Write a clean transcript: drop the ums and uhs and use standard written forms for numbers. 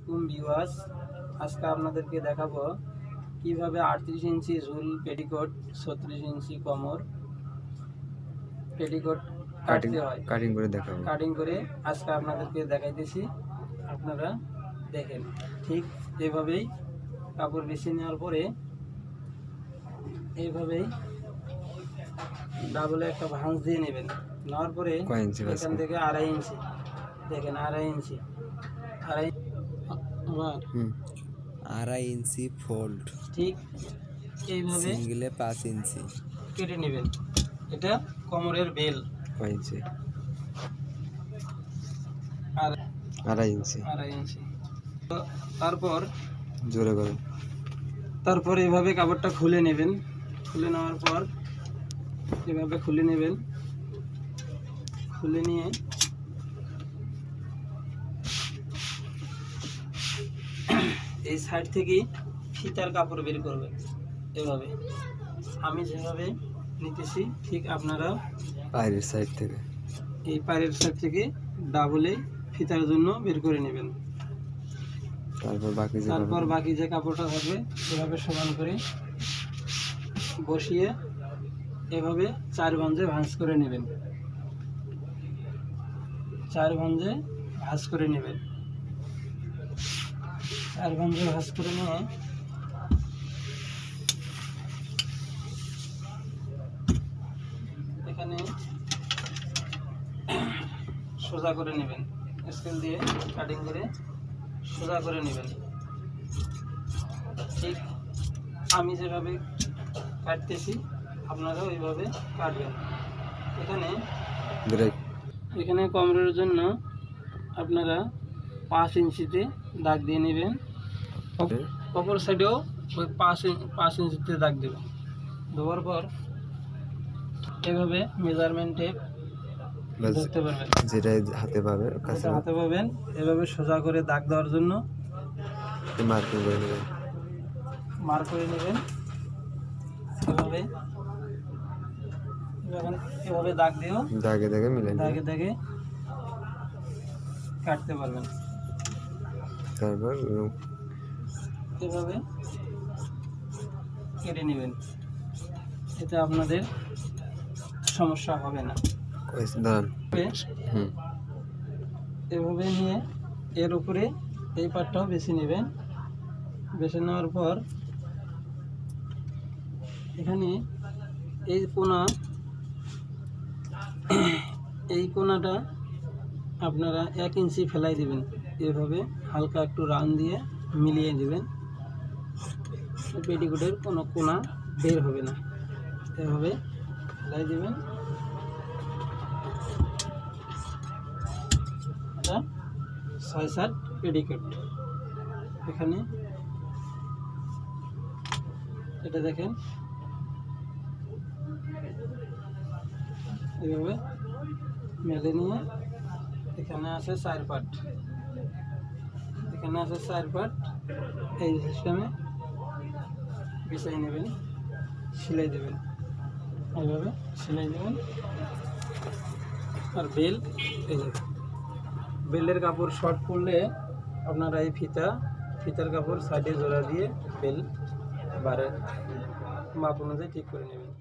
আলাইকুম ভিউয়ার্স, আজকে আপনাদেরকে দেখাবো কিভাবে 38 ইঞ্চি ঝুল পেটিকোট 36 ইঞ্চি কোমর পেটিকোট কাটতে হয়। কাটিং করে দেখাবো। কাটিং করে আজকে আপনাদেরকে দেখাইতেছি, আপনারা দেখেন। ঠিক এভাবেই কাপড় বেছে নেওয়ার পরে এইভাবেই ডাবলে একটা ভাঁজ দিয়ে নেবেন। নেওয়ার পরে এখান থেকে 2.5 ইঞ্চি, দেখেন 2.5 ইঞ্চি, 2.5 ইঞ্চি ফোল্ড, ঠিক এইভাবে সিঙ্গেলে 5 ইঞ্চি কেটে নেবেন। এটা কোমরের বেল, কয় ইঞ্চি? আর 2.5 ইঞ্চি। 2.5 ইঞ্চি। তারপর জোরে করে এভাবে কাপড়টা খুলে নেবেন। খুলে নেওয়ার পর এভাবে খুলে নেবেন। খুলে নিয়ে এই সাইড থেকে ফিতার কাপড় বের করবেন। এভাবে আমি যেভাবে নিতেছি ঠিক আপনারা পায়ের সাইড থেকে, এই পায়ের সাইড থেকে ডাবলে ফিতার জন্য বের করে নেবেন। তারপর বাকি যে কাপড়টা থাকবে এভাবে সমান করে বসিয়ে এভাবে 4 ভাঁজে ভাঁজ করে নেবেন। 4 ভাঁজে ভাঁজ করে নেবেন। 4 ভাঁজে ভাঁজ করে নিয়ে এখানে সোজা করে নেবেন। স্কেল দিয়ে কাটিং করে সোজা করে নেবেন। ঠিক আমি যেভাবে কাটতেছি আপনারা ওইভাবে কাটবেন। এখানে কোমরের জন্য আপনারা 5 ইঞ্চিতে দাগ দিয়ে নেবেন। অপর সাইডেও ওই 5 ইঞ্চিতে দাগ দেবেন। দেওয়ার পর এভাবে মেজারমেন্ট টেপ ধরতে পারবেন, যেটা হাতে পাবেন। এভাবে সোজা করে দাগ দেওয়ার জন্য মার্ক করে নেবেন। এভাবে দাগ দিয়েও দাগে কাটতে পারবেন। তারপর এভাবে কেটে নেবেন। এতে আপনাদের সমস্যা হবে না। এভাবে নিয়ে এর উপরে এই পাটটাও বেছে নেবেন। বেছে নেওয়ার পর এখানে এই কোণাটা আপনারা 1 ইঞ্চি ফেলাই দিবেন। এভাবে হালকা একটু রান দিয়ে মিলিয়ে দিবেন। পেটিকোটের কোনো কোণা বের হবে না। এভাবে ফেলাই দিবেন। 6-7 পেটিকোট। এখানে এটা দেখেন, এভাবে মেলে নিয়ে এখানে আছে 4 পাট, এই সিস্টেমে বিছাই নেবেন, সেলাই দেবেন। এইভাবে সেলাই দেবেন। আর বেলের কাপড় শর্ট পড়লে আপনারা এই ফিতার কাপড় সাইডে জোড়া দিয়ে বেল বাড়ে মাপ অনুযায়ী ঠিক করে নেবেন।